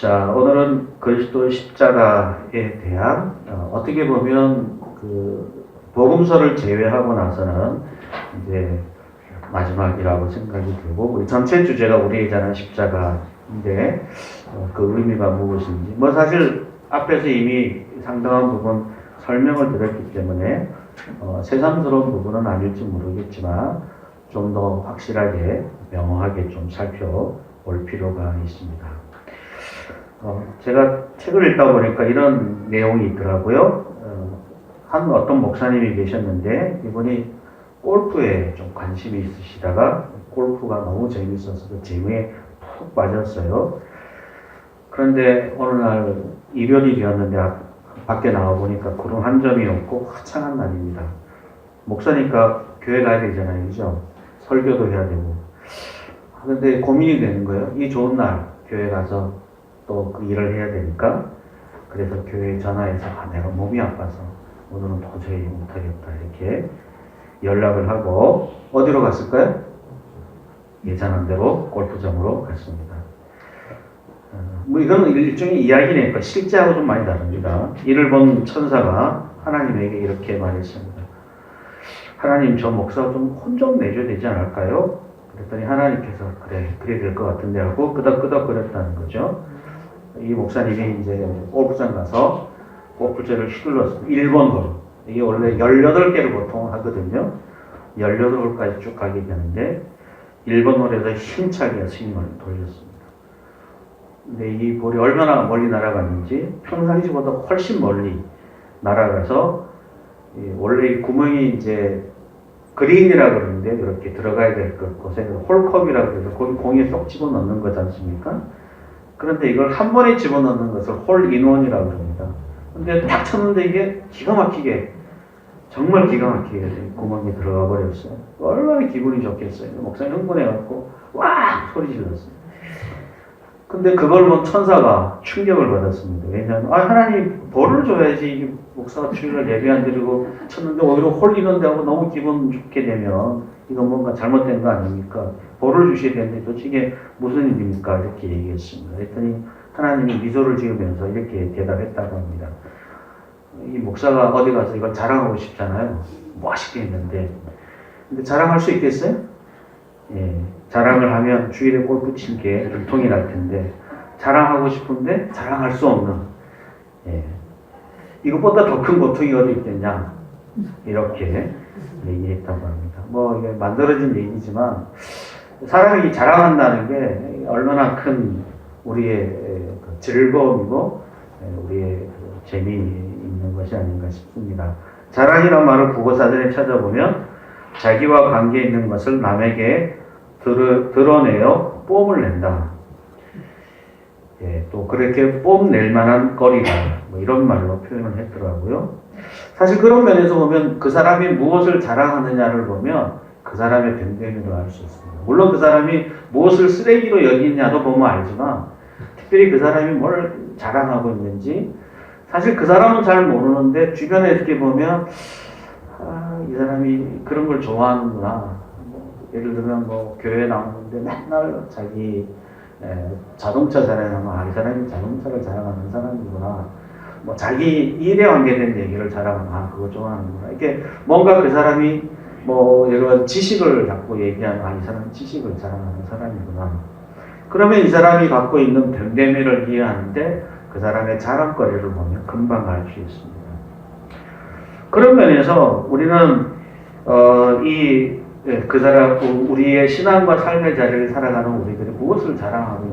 자, 오늘은 그리스도 십자가에 대한 어떻게 보면 그 복음서를 제외하고 나서는 이제 마지막이라고 생각이 들고, 우리 전체 주제가 우리의 자는 십자가인데 그 의미가 무엇인지 뭐 사실 앞에서 이미 상당한 부분 설명을 드렸기 때문에 새삼스러운 부분은 아닐지 모르겠지만 좀 더 확실하게 명확하게 좀 살펴볼 필요가 있습니다. 제가 책을 읽다 보니까 이런 내용이 있더라고요. 한 어떤 목사님이 계셨는데 이분이 골프에 좀 관심이 있으시다가 골프가 너무 재밌어서 그 재미에 푹 빠졌어요. 그런데 어느 날 일요일이 되었는데 밖에 나와 보니까 구름 한 점이 없고 화창한 날입니다. 목사니까 교회 가야 되잖아요, 그죠? 설교도 해야 되고. 그런데 고민이 되는 거예요. 이 좋은 날 교회 가서 또 그 일을 해야 되니까. 그래서 교회에 전화해서 내가 몸이 아파서 오늘은 도저히 못하겠다 이렇게 연락을 하고 어디로 갔을까요? 예전한 대로 골프장으로 갔습니다. 뭐 이건 일종의 이야기니까 실제하고 좀 많이 다릅니다. 이를 본 천사가 하나님에게 이렇게 말했습니다. 하나님, 저 목사 좀 혼 좀 내줘야 되지 않을까요? 그랬더니 하나님께서 그래 될 것 같은데 하고 끄덕끄덕거렸다는 거죠. 이 목사님이 이제 골프장 가서 골프채를 휘둘렀어요. 1번 홀. 이게 원래 18개를 보통 하거든요. 18홀까지 쭉 가게 되는데 1번 홀에서 힘차게 스윙을 돌렸습니다. 근데 이 볼이 얼마나 멀리 날아갔는지 평상시보다 훨씬 멀리 날아가서 원래 이 구멍이 이제 그린이라고 그러는데 이렇게 들어가야 될 곳에 홀컵이라고 해서 거기 공에 쏙 집어넣는 거지 않습니까? 그런데 이걸 한 번에 집어넣는 것을 홀인원이라고 합니다. 근데 딱 쳤는데 이게 기가 막히게, 정말 기가 막히게 구멍에 들어가 버렸어요. 얼마나 기분이 좋겠어요. 목사님 흥분해갖고 와 소리 질렀어요. 근데 그걸 본 천사가 충격을 받았습니다. 왜냐하면 하나님 벌을 줘야지, 목사가 주일날 예배 안 드리고 쳤는데 오히려 홀리는데 하고 너무 기분 좋게 되면 이건 뭔가 잘못된 거 아닙니까? 벌을 주셔야 되는데 도대체 이게 무슨 일입니까? 이렇게 얘기했습니다. 그랬더니 하나님이 미소를 지으면서 이렇게 대답했다고 합니다. 이 목사가 어디 가서 이걸 자랑하고 싶잖아요. 멋있게 했는데. 근데 자랑할 수 있겠어요? 예, 자랑을 하면 주일에 골프 친 게 들통이 날 텐데, 자랑하고 싶은데 자랑할 수 없는, 이것보다 더 큰 고통이 어디 있겠냐, 이렇게 얘기했다고 합니다. 뭐 이게 만들어진 얘기지만 사람이 자랑한다는 게 얼마나 큰 우리의 즐거움이고 우리의 재미있는 것이 아닌가 싶습니다. 자랑이라는 말을 국어사전에 찾아보면 자기와 관계 있는 것을 남에게 드러내어 뽐을 낸다. 또 그렇게 뽐낼 만한 거리다. 뭐 이런 말로 표현을 했더라고요. 사실 그런 면에서 보면 그 사람이 무엇을 자랑하느냐를 보면 그 사람의 됨됨이로 알 수 있습니다. 물론 그 사람이 무엇을 쓰레기로 여기냐도 보면 알지만, 특별히 그 사람이 뭘 자랑하고 있는지 사실 그 사람은 잘 모르는데 주변에 이렇게 보면 이 사람이 그런 걸 좋아하는구나. 예를 들면 교회에 나오는데 맨날 자기 자동차 자랑하면 이 사람이 자동차를 자랑하는 사람이구나. 자기 일에 관계된 얘기를 자랑하면 그거 좋아하는구나. 이렇게 뭔가 그 사람이 이런 지식을 갖고 얘기하면 이 사람이 지식을 자랑하는 사람이구나. 그러면 이 사람이 갖고 있는 됨됨이를 이해하는데 그 사람의 자랑거리를 보면 금방 알 수 있습니다. 그런 면에서 우리는 그 사람, 우리의 신앙과 삶의 자리를 살아가는 우리들이 무엇을 자랑하고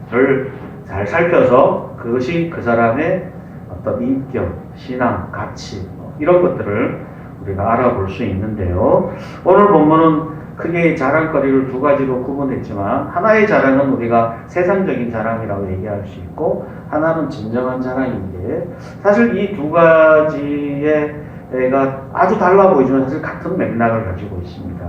있는가를 잘 살펴서 그것이 그 사람의 어떤 인격, 신앙, 가치 이런 것들을 우리가 알아볼 수 있는데요. 오늘 본문은 크게 자랑거리를 두 가지로 구분했지만, 하나의 자랑은 우리가 세상적인 자랑이라고 얘기할 수 있고, 하나는 진정한 자랑인데, 사실 이 두 가지가 아주 달라 보이지만 사실 같은 맥락을 가지고 있습니다.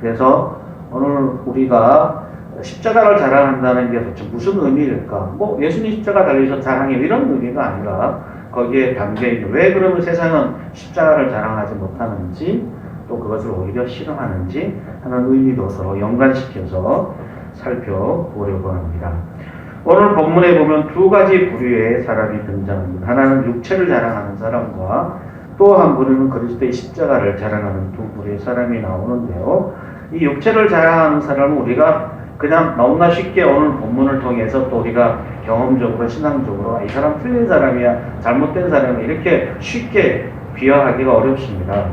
그래서 오늘 우리가 십자가를 자랑한다는 게 도대체 무슨 의미일까? 예수님 십자가 달리셔서 자랑해 이런 의미가 아니라 거기에 담겨있는, 왜 그러면 세상은 십자가를 자랑하지 못하는지, 또 그것을 오히려 싫어하는지 하는 의미도 서로 연관시켜서 살펴보려고 합니다. 오늘 본문에 보면 두 가지 부류의 사람이 등장합니다. 하나는 육체를 자랑하는 사람과 또 한 부류는 그리스도의 십자가를 자랑하는 두 부류의 사람이 나오는데요. 이 육체를 자랑하는 사람은 우리가 그냥 너무나 쉽게 오늘 본문을 통해서 또 우리가 경험적으로 신앙적으로 이 사람 틀린 사람이야, 잘못된 사람이야 이렇게 쉽게 비하하기가 어렵습니다.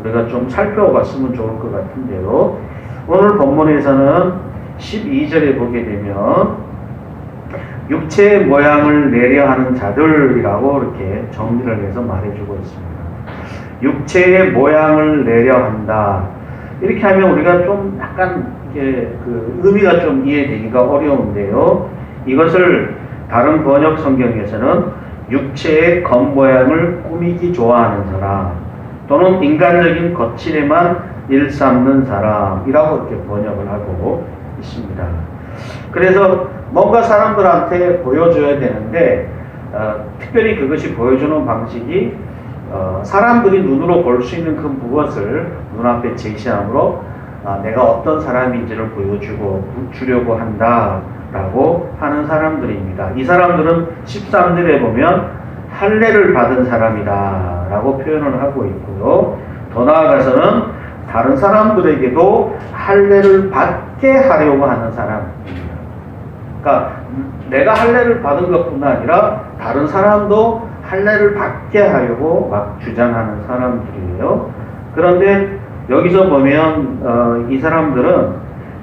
우리가 좀 살펴봤으면 좋을 것 같은데요. 오늘 본문에서는 12절에 보게 되면 육체의 모양을 내려 하는 자들이라고 이렇게 정리를 해서 말해주고 있습니다. 육체의 모양을 내려 한다. 이렇게 하면 우리가 좀 약간 이게 그 의미가 좀 이해되기가 어려운데요. 이것을 다른 번역 성경에서는 육체의 겉모양을 꾸미기 좋아하는 사람 또는 인간적인 거칠에만 일삼는 사람이라고 이렇게 번역을 하고 있습니다. 그래서 뭔가 사람들한테 보여줘야 되는데 특별히 그것이 보여주는 방식이 사람들이 눈으로 볼 수 있는 그 무엇을 눈앞에 제시함으로 내가 어떤 사람인지를 보여주려고 한다라고 하는 사람들입니다. 이 사람들은 13절에 보면 할례를 받은 사람이다라고 표현을 하고 있고요. 더 나아가서는 다른 사람들에게도 할례를 받게 하려고 하는 사람입니다. 그러니까 내가 할례를 받은 것뿐 아니라 다른 사람도 할례를 받게 하려고 막 주장하는 사람들이에요. 그런데 여기서 보면 이 사람들은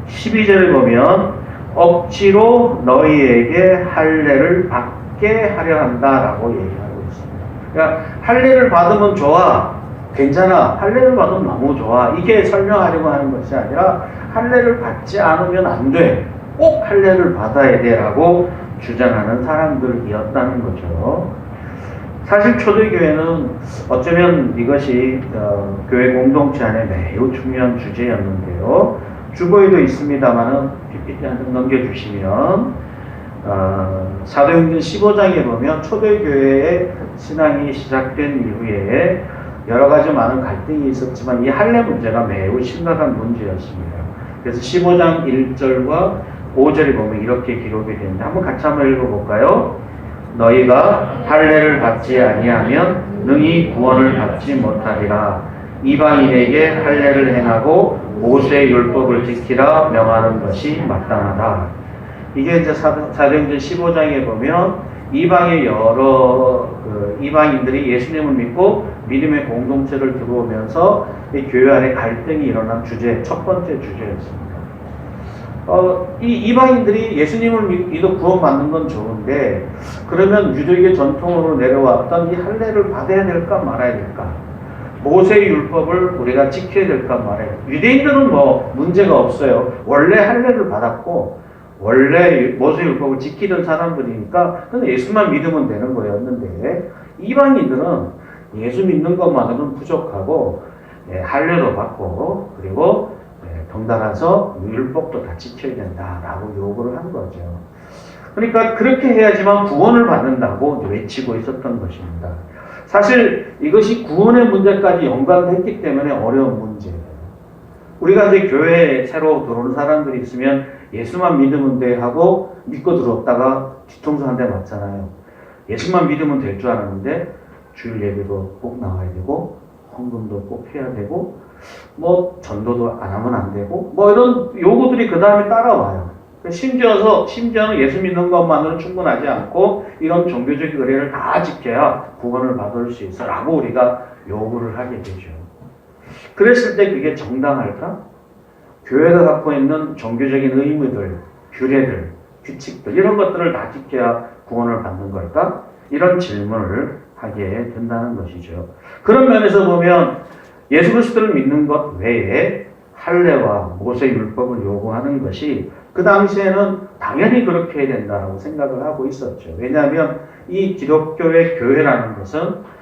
12절에 보면 억지로 너희에게 할례를 받게 하려 한다라고 얘기하고 있습니다. 그러니까 할례를 받으면 좋아, 괜찮아, 할례를 받으면 너무 좋아 이게 설명하려고 하는 것이 아니라 할례를 받지 않으면 안 돼, 꼭 할례를 받아야 돼라고 주장하는 사람들이었다는 거죠. 사실 초대교회는 어쩌면 이것이 교회 공동체 안에 매우 중요한 주제였는데요. 주보에도 있습니다만은 PPT 한 장 넘겨주시면 사도행전 15장에 보면 초대교회의 신앙이 시작된 이후에 여러 가지 많은 갈등이 있었지만 이 할례 문제가 매우 심각한 문제였습니다. 그래서 15장 1절과 5절에 보면 이렇게 기록이 됩니다. 한번 읽어볼까요? 너희가 할례를 받지 아니하면 능히 구원을 받지 못하리라. 이방인에게 할례를 행하고 모세의 율법을 지키라 명하는 것이 마땅하다. 이게 이제 사도행전 15장에 보면 이방의 여러 이방인들이 예수님을 믿고 믿음의 공동체를 들어오면서 이 교회 안에 갈등이 일어난 주제, 첫 번째 주제였습니다. 이 이방인들이 예수님을 믿어 구원받는 건 좋은데 그러면 유대교의 전통으로 내려왔던 이 할례를 받아야 될까 말아야 될까? 모세의 율법을 우리가 지켜야 될까 말아야 될까? 유대인들은 뭐 문제가 없어요. 원래 할례를 받았고 원래 모세의 율법을 지키던 사람들이니까 그냥 예수만 믿으면 되는 거였는데 이방인들은 예수 믿는 것만으로는 부족하고 할례도 받고 그리고 덩달아서 율법도 다 지켜야 된다라고 요구를 한 거죠. 그러니까 그렇게 해야지만 구원을 받는다고 외치고 있었던 것입니다. 사실 이것이 구원의 문제까지 연관됐기 때문에 어려운 문제예요. 우리가 이제 교회에 새로 들어오는 사람들이 있으면 예수만 믿으면 돼 하고 믿고 들어왔다가 뒤통수 한 대 맞잖아요. 예수만 믿으면 될 줄 알았는데 주일 예배도 꼭 나와야 되고 헌금도 꼭 해야 되고 뭐 전도도 안 하면 안 되고 뭐 이런 요구들이 그 다음에 따라와요. 심지어는 예수 믿는 것만으로는 충분하지 않고 이런 종교적 의례를 다 지켜야 구원을 받을 수 있어 라고 우리가 요구를 하게 되죠. 그랬을 때 그게 정당할까? 교회가 갖고 있는 종교적인 의무들, 규례들, 규칙들 이런 것들을 다 지켜야 구원을 받는 걸까? 이런 질문을 하게 된다는 것이죠. 그런 면에서 보면 예수 그리스도를 믿는 것 외에 할례와 모세 율법을 요구하는 것이 그 당시에는 당연히 그렇게 해야 된다고 생각을 하고 있었죠. 왜냐하면 이 기독교의 교회라는 것은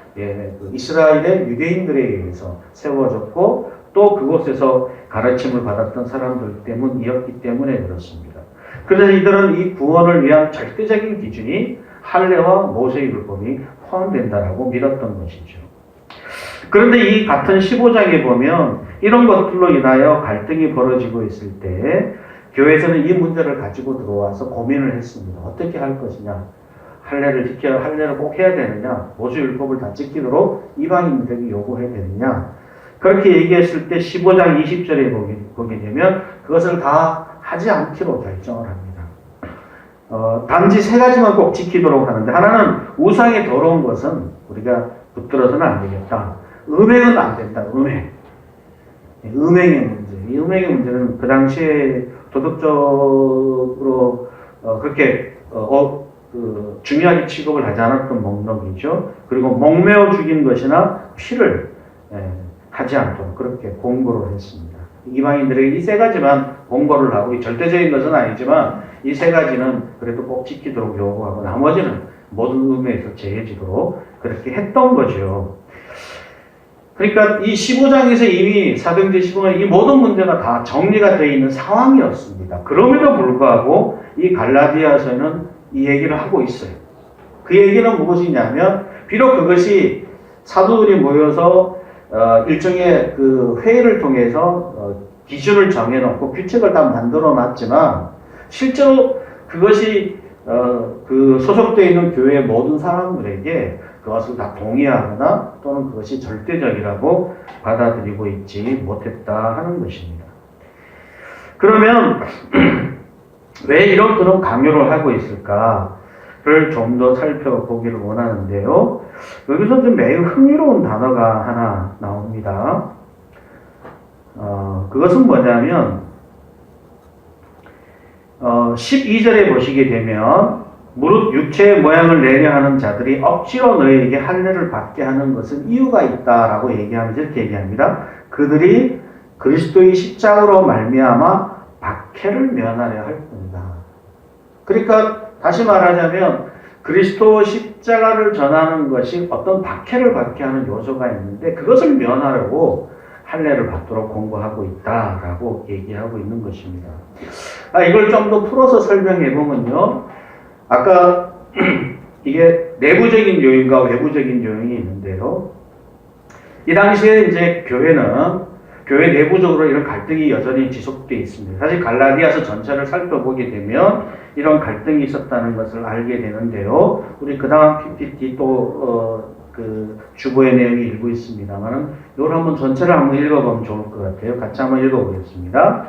이스라엘의 유대인들에 의해서 세워졌고 또 그곳에서 가르침을 받았던 사람들 때문이었기 때문에 그렇습니다. 그래서 이들은 이 구원을 위한 절대적인 기준이 할례와 모세 율법이 포함된다라고 믿었던 것이죠. 그런데 이 같은 15장에 보면 이런 것들로 인하여 갈등이 벌어지고 있을 때 교회에서는 이 문제를 가지고 들어와서 고민을 했습니다. 어떻게 할 것이냐. 할례를 꼭 해야 되느냐. 모세율법을 다 지키도록 이방인들에게 요구해야 되느냐. 그렇게 얘기했을 때 15장 20절에 보게 되면 그것을 다 하지 않기로 결정을 합니다. 단지 세 가지만 꼭 지키도록 하는데, 하나는 우상이 더러운 것은 우리가 붙들어서는 안 되겠다. 음행은 안 된다. 음행의 문제. 이 음행의 문제는 그 당시에 도덕적으로 그렇게 중요하게 취급을 하지 않았던 목록이죠. 그리고 목매어 죽인 것이나 피를 하지 않도록 그렇게 공고를 했습니다. 이방인들에게 이 세 가지만 공고를 하고, 절대적인 것은 아니지만 이 세 가지는 그래도 꼭 지키도록 요구하고, 나머지는 모든 의미에서 제해지도록 그렇게 했던 거죠. 그러니까 이 15장에서 이미 사도행전 15장 이 모든 문제가 다 정리가 되어 있는 상황이었습니다. 그럼에도 불구하고 이 갈라디아서는 이 얘기를 하고 있어요. 그 얘기는 무엇이냐면, 비록 그것이 사도들이 모여서 일종의 그 회의를 통해서 기준을 정해놓고 규칙을 다 만들어 놨지만, 실제로 그것이 그 소속되어 있는 교회의 모든 사람들에게 그것을 다 동의하거나 또는 그것이 절대적이라고 받아들이고 있지 못했다 하는 것입니다. 그러면 왜 이런 그런 강요를 하고 있을까를 좀 더 살펴보기를 원하는데요. 여기서 좀 매우 흥미로운 단어가 하나 나옵니다. 그것은 뭐냐면 12절에 보시게 되면, 무릇 육체의 모양을 내려 하는 자들이 억지로 너희에게 할례를 받게 하는 것은 이유가 있다라고 얘기하면서 이렇게 얘기합니다. 그들이 그리스도의 십자가로 말미암아 박해를 면하려 할 뿐이다. 그러니까 다시 말하자면 그리스도 십자가를 전하는 것이 어떤 박해를 받게 하는 요소가 있는데, 그것을 면하려고 할례를 받도록 공고하고 있다라고 얘기하고 있는 것입니다. 이걸 좀 더 풀어서 설명해 보면요, 아까 이게 내부적인 요인과 외부적인 요인이 있는데요, 이 당시에 이제 교회 내부적으로 이런 갈등이 여전히 지속되어 있습니다. 사실 갈라디아서 전체를 살펴보게 되면 이런 갈등이 있었다는 것을 알게 되는데요, 우리 그 다음 PPT 또 그 주보의 내용이 읽고 있습니다만은 이걸 한번 전체를 한번 읽어보면 좋을 것 같아요. 같이 한번 읽어보겠습니다.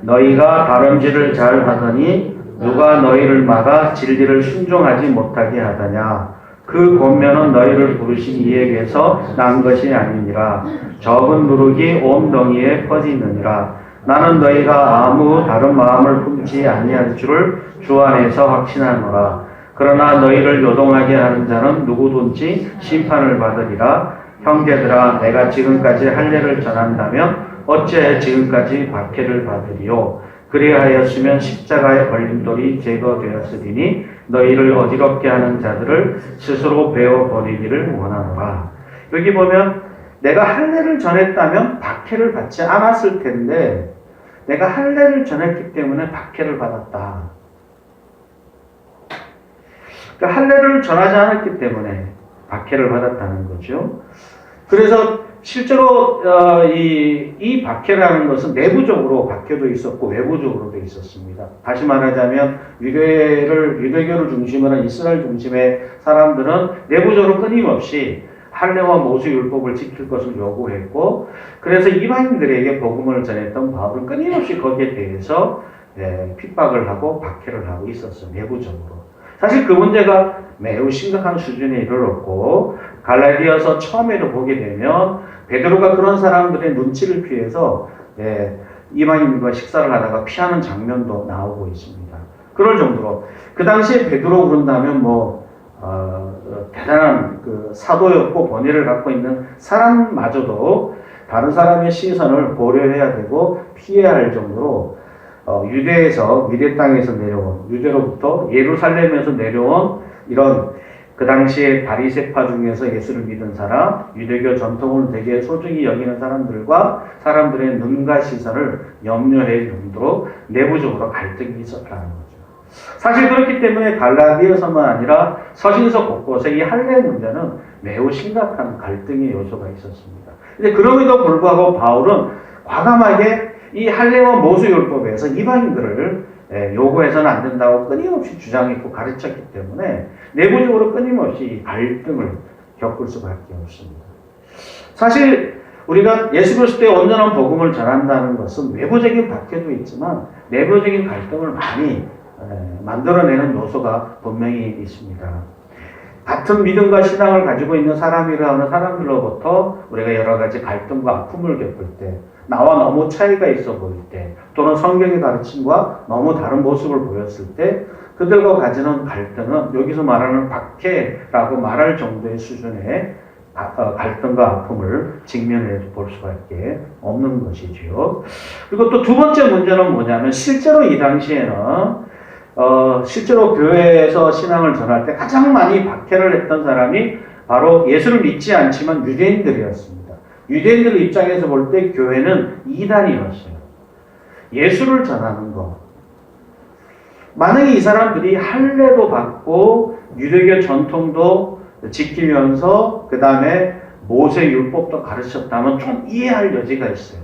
너희가 다름질을 잘 하더니 누가 너희를 막아 진리를 순종하지 못하게 하더냐. 그 권면은 너희를 부르신 이에게서 난 것이 아니니라. 적은 누룩이 온 덩이에 퍼지느니라. 나는 너희가 아무 다른 마음을 품지 아니할 줄을 주 안에서 확신하노라. 그러나 너희를 요동하게 하는 자는 누구든지 심판을 받으리라. 형제들아, 내가 지금까지 할례를 전한다면 어째 지금까지 박해를 받으리요. 그리하였으면 십자가의 걸림돌이 제거되었으리니 너희를 어지럽게 하는 자들을 스스로 베어버리기를 원하노라. 여기 보면 내가 할례를 전했다면 박해를 받지 않았을 텐데, 내가 할례를 전했기 때문에 박해를 받았다. 그러니까 할례를 전하지 않았기 때문에 박해를 받았다는 거죠. 그래서 실제로 이 박해라는 것은 내부적으로 박해도 있었고 외부적으로도 있었습니다. 다시 말하자면 유대교를 중심으로 한 이스라엘 중심의 사람들은 내부적으로 끊임없이 할례와 모세율법을 지킬 것을 요구했고, 그래서 이방인들에게 복음을 전했던 바울은 끊임없이 거기에 대해서 핍박을 하고 박해를 하고 있었어요. 내부적으로. 사실 그 문제가 매우 심각한 수준에 이르렀고, 갈라디아서 처음에도 보게 되면 베드로가 그런 사람들의 눈치를 피해서 이방인과 식사를 하다가 피하는 장면도 나오고 있습니다. 그럴 정도로 그 당시에 베드로 그런다면 대단한 그 사도였고 권위를 갖고 있는 사람마저도 다른 사람의 시선을 고려해야 되고 피해야 할 정도로 유대 땅에서 내려온, 유대로부터 예루살렘에서 내려온 이런 그 당시에 바리새파 중에서 예수를 믿은 사람, 유대교 전통을 되게 소중히 여기는 사람들과 사람들의 눈과 시선을 염려할 정도로 내부적으로 갈등이 있었다는 거죠. 사실 그렇기 때문에 갈라디아서만 아니라 서신서 곳곳에 이 할례 문제는 매우 심각한 갈등의 요소가 있었습니다. 근데 그럼에도 불구하고 바울은 과감하게 이 할례와 모세율법에서 이방인들을 요구해서는 안 된다고 끊임없이 주장했고 가르쳤기 때문에 내부적으로 끊임없이 갈등을 겪을 수밖에 없습니다. 사실 우리가 예수 그리스도의 온전한 복음을 전한다는 것은 외부적인 박해도 있지만 내부적인 갈등을 많이 만들어내는 요소가 분명히 있습니다. 같은 믿음과 신앙을 가지고 있는 사람이라 하는 사람들로부터 우리가 여러 가지 갈등과 아픔을 겪을 때, 나와 너무 차이가 있어 보일 때, 또는 성경의 가르침과 너무 다른 모습을 보였을 때 그들과 가지는 갈등은 여기서 말하는 박해라고 말할 정도의 수준의 갈등과 아픔을 직면해 볼 수밖에 없는 것이지요. 그리고 또 두 번째 문제는 뭐냐면 실제로 이 당시에는 실제로 교회에서 신앙을 전할 때 가장 많이 박해를 했던 사람이 바로 예수를 믿지 않지만 유대인들이었습니다. 유대인들 입장에서 볼 때 교회는 이단이었어요. 예수를 전하는 것. 만약에 이 사람들이 할례도 받고 유대교 전통도 지키면서 그 다음에 모세 율법도 가르쳤다면 좀 이해할 여지가 있어요.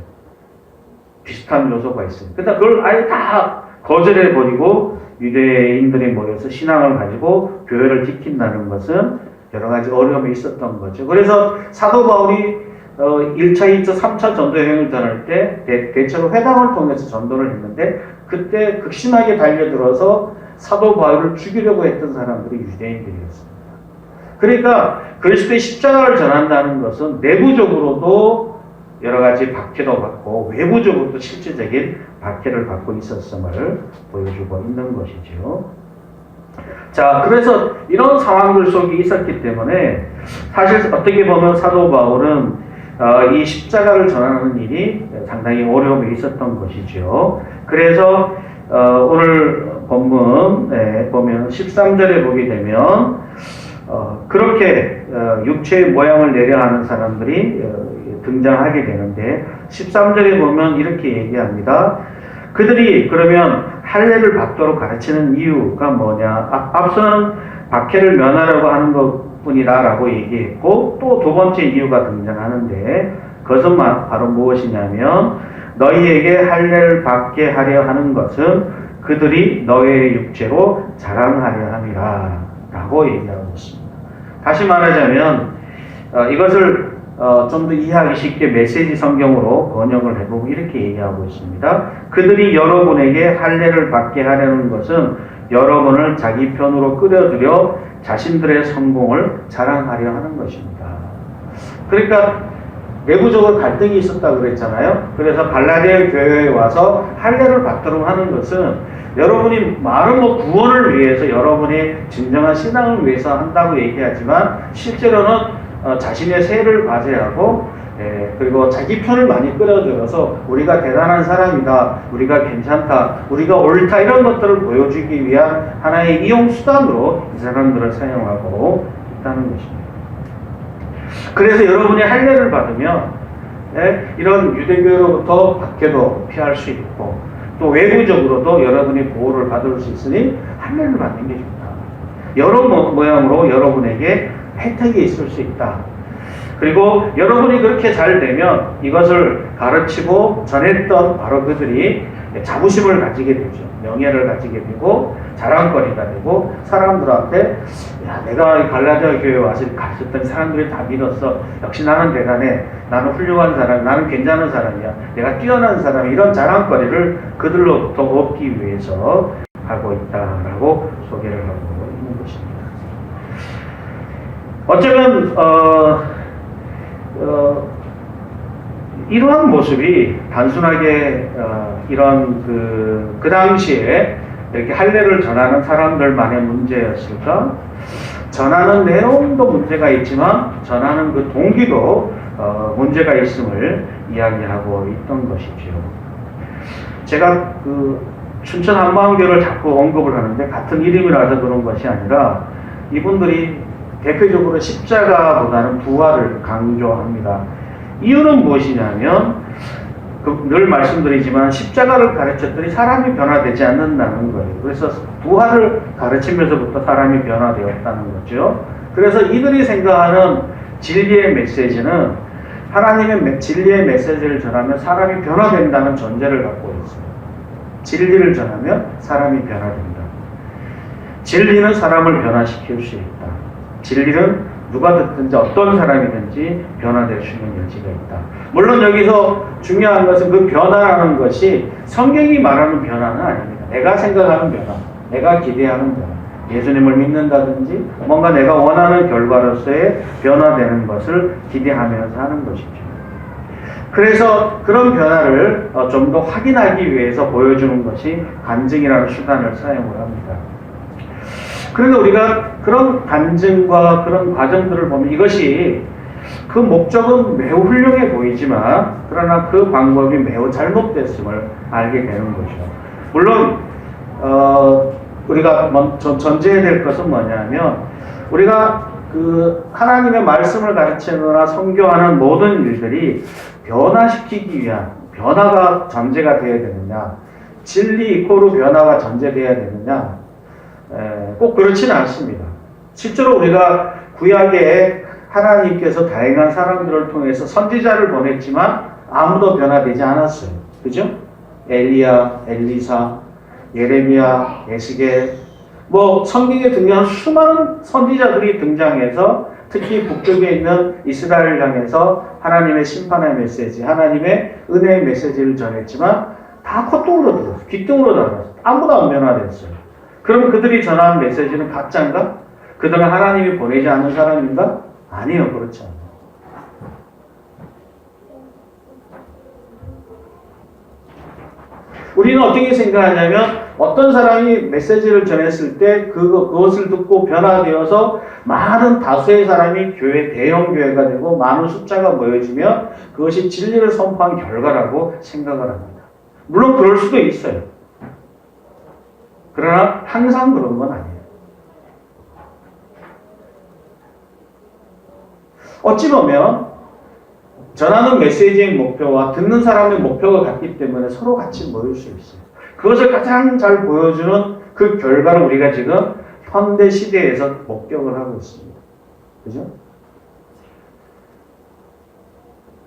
비슷한 요소가 있어요. 근데 그걸 아예 다 거절해버리고 유대인들이 모여서 신앙을 가지고 교회를 지킨다는 것은 여러 가지 어려움이 있었던 거죠. 그래서 사도 바울이 1차, 2차, 3차 전도 여행을 전할 때 대체로 회당을 통해서 전도를 했는데 그때 극심하게 달려들어서 사도 바울을 죽이려고 했던 사람들이 유대인들이었습니다. 그러니까 그리스도의 십자가를 전한다는 것은 내부적으로도 여러 가지 박해도 받고 외부적으로도 실질적인 박해를 받고 있었음을 보여주고 있는 것이죠. 자, 그래서 이런 상황들 속에 있었기 때문에 사실 어떻게 보면 사도 바울은 이 십자가를 전하는 일이 상당히 어려움이 있었던 것이죠. 그래서 오늘 본문 보면 13절에 보게 되면 그렇게 육체의 모양을 내려 하는 사람들이 등장하게 되는데 13절에 보면 이렇게 얘기합니다. 그들이 그러면 할례를 받도록 가르치는 이유가 뭐냐? 앞서는 박해를 면하려고 하는 것뿐이다 라고 얘기했고 또 두 번째 이유가 등장하는데 그것은 바로 무엇이냐면 너희에게 할례를 받게 하려 하는 것은 그들이 너희의 육체로 자랑하려 함이라 라고 얘기하고 있습니다. 다시 말하자면 이것을 좀 더 이해하기 쉽게 메시지 성경으로 번역을 해보고 이렇게 얘기하고 있습니다. 그들이 여러분에게 할례를 받게 하려는 것은 여러분을 자기 편으로 끌어들여 자신들의 성공을 자랑하려 하는 것입니다. 그러니까 내부적으로 갈등이 있었다고 그랬잖아요. 그래서 갈라디아 교회에 와서 할례를 받도록 하는 것은 여러분이 말은 구원을 위해서 여러분의 진정한 신앙을 위해서 한다고 얘기하지만 실제로는 자신의 세를 과제하고 그리고 자기 편을 많이 끌어들여서 우리가 대단한 사람이다, 우리가 괜찮다, 우리가 옳다 이런 것들을 보여주기 위한 하나의 이용 수단으로 이 사람들을 사용하고 있다는 것입니다. 그래서 여러분이 할례를 받으면 이런 유대교로부터 박해도 피할 수 있고 또 외부적으로도 여러분이 보호를 받을 수 있으니 할례를 받는 게 좋다. 여러 모양으로 여러분에게 혜택이 있을 수 있다. 그리고 여러분이 그렇게 잘 되면 이것을 가르치고 전했던 바로 그들이 자부심을 가지게 되죠. 명예를 가지게 되고 자랑거리가 되고 사람들한테 야, 내가 갈라디아 교회에 와서 가르쳤던 사람들이 다 믿었어. 역시 나는 대단해. 나는 훌륭한 사람, 나는 괜찮은 사람이야. 내가 뛰어난 사람, 이런 자랑거리를 그들로부터 얻기 위해서 하고 있다라고 소개를 하고 있는 것입니다. 어쩌면 이러한 모습이 단순하게 이런 그 당시에 이렇게 할례를 전하는 사람들만의 문제였을까? 전하는 내용도 문제가 있지만 전하는 그 동기도 문제가 있음을 이야기하고 있던 것이죠. 제가 그 춘천 한마음교를 자꾸 언급을 하는데 같은 이름이라서 그런 것이 아니라 이분들이 대표적으로 십자가보다는 부활을 강조합니다. 이유는 무엇이냐면 늘 말씀드리지만 십자가를 가르쳤더니 사람이 변화되지 않는다는 거예요. 그래서 부활을 가르치면서부터 사람이 변화되었다는 거죠. 그래서 이들이 생각하는 진리의 메시지는 하나님의 진리의 메시지를 전하면 사람이 변화된다는 전제를 갖고 있어요. 진리를 전하면 사람이 변화된다. 진리는 사람을 변화시킬 수 있다. 진리는 누가 듣든지 어떤 사람이든지 변화될 수 있는 여지가 있다. 물론 여기서 중요한 것은 그 변화라는 것이 성경이 말하는 변화는 아닙니다. 내가 생각하는 변화, 내가 기대하는 변화. 예수님을 믿는다든지 뭔가 내가 원하는 결과로서의 변화되는 것을 기대하면서 하는 것이죠. 그래서 그런 변화를 좀 더 확인하기 위해서 보여주는 것이 간증이라는 수단을 사용을 합니다. 그런데 우리가 그런 간증과 그런 과정들을 보면 이것이 그 목적은 매우 훌륭해 보이지만 그러나 그 방법이 매우 잘못됐음을 알게 되는 거죠. 물론 우리가 전제해야 될 것은 뭐냐면 우리가 그 하나님의 말씀을 가르치거나 선교하는 모든 일들이 변화시키기 위한 변화가 전제가 되어야 되느냐, 진리 이코르 변화가 전제되어야 되느냐, 꼭 그렇지는 않습니다. 실제로 우리가 구약에 하나님께서 다양한 사람들을 통해서 선지자를 보냈지만 아무도 변화되지 않았어요. 그죠? 엘리야, 엘리사, 예레미야, 에스겔, 성경에 등장한 수많은 선지자들이 등장해서 특히 북쪽에 있는 이스라엘을 향해서 하나님의 심판의 메시지, 하나님의 은혜의 메시지를 전했지만 다 콧등으로 들었어요. 귓등으로 들었어요. 아무도 안 변화됐어요. 그럼 그들이 전하는 메시지는 가짜인가? 그들은 하나님이 보내지 않는 사람인가? 아니요, 그렇지 않아요. 우리는 어떻게 생각하냐면 어떤 사람이 메시지를 전했을 때 그것을 듣고 변화되어서 많은 다수의 사람이 대형 교회가 되고 많은 숫자가 모여지면 그것이 진리를 선포한 결과라고 생각을 합니다. 물론 그럴 수도 있어요. 그러나 항상 그런 건 아니에요. 어찌 보면 전하는 메시지의 목표와 듣는 사람의 목표가 같기 때문에 서로 같이 모일 수 있어요. 그것을 가장 잘 보여주는 그 결과를 우리가 지금 현대 시대에서 목격을 하고 있습니다. 그죠?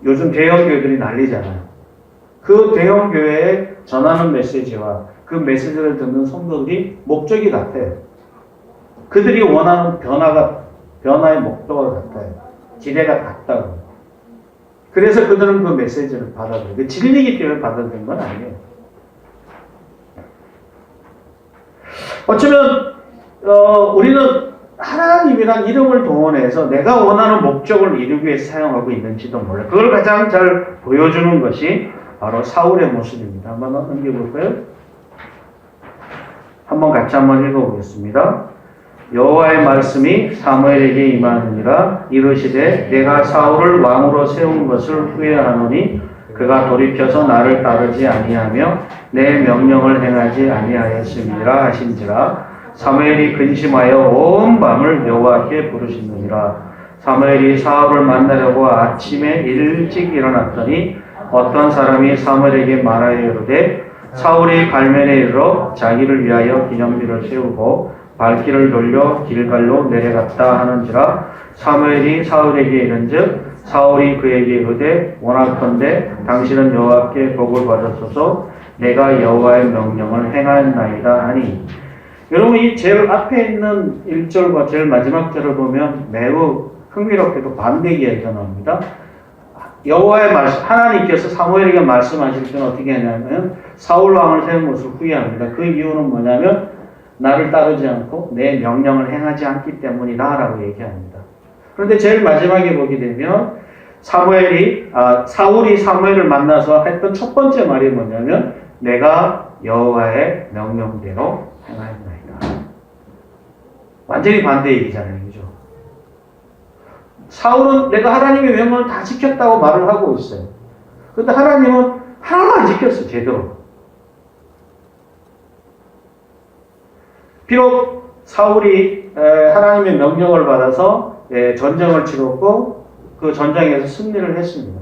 요즘 대형 교회들이 난리잖아요. 그 대형 교회에 전하는 메시지와 그 메시지를 듣는 성도들이 목적이 같아요. 그들이 원하는 변화의 목표가 같아요. 기대가 같다고. 그래서 그들은 그 메시지를 받아들여요. 진리이기 때문에 받아들인 건 아니에요. 어쩌면 우리는 하나님이란 이름을 동원해서 내가 원하는 목적을 이루기 위해서 사용하고 있는지도 몰라요. 그걸 가장 잘 보여주는 것이 바로 사울의 모습입니다. 한번 넘겨볼까요? 한번 같이 한번 읽어보겠습니다. 여호와의 말씀이 사무엘에게 임하느니라. 이르시되 내가 사울을 왕으로 세운 것을 후회하노니 그가 돌이켜서 나를 따르지 아니하며 내 명령을 행하지 아니하였음이라 하신지라. 사무엘이 근심하여 온 밤을 여호와께 부르시느니라. 사무엘이 사울을 만나려고 아침에 일찍 일어났더니 어떤 사람이 사무엘에게 말하여 이르되 사울이 갈멜에 이르러 자기를 위하여 기념비를 세우고 발길을 돌려 길갈로 내려갔다 하는지라. 사무엘이 사울에게 이른즉 사울이 그에게 이르되 원하건대 당신은 여호와께 복을 받으소서. 내가 여호와의 명령을 행하였나이다 하니. 여러분, 이 제일 앞에 있는 1절과 제일 마지막 절을 보면 매우 흥미롭게도 반대 이야기가 나옵니다. 여호와의 말씀, 하나님께서 사무엘에게 말씀하실 때는 어떻게 하냐면 사울 왕을 세운 것을 후회합니다. 그 이유는 뭐냐면 나를 따르지 않고 내 명령을 행하지 않기 때문이다 라고 얘기합니다. 그런데 제일 마지막에 보게 되면 사울이 사무엘을 만나서 했던 첫 번째 말이 뭐냐면 내가 여호와의 명령대로 행하였나이다. 완전히 반대 얘기잖아요. 그죠? 사울은 내가 하나님의 명령을 다 지켰다고 말을 하고 있어요. 그런데 하나님은 하나도 안 지켰어요. 제대로. 비록 사울이 하나님의 명령을 받아서 전쟁을 치렀고 그 전쟁에서 승리를 했습니다.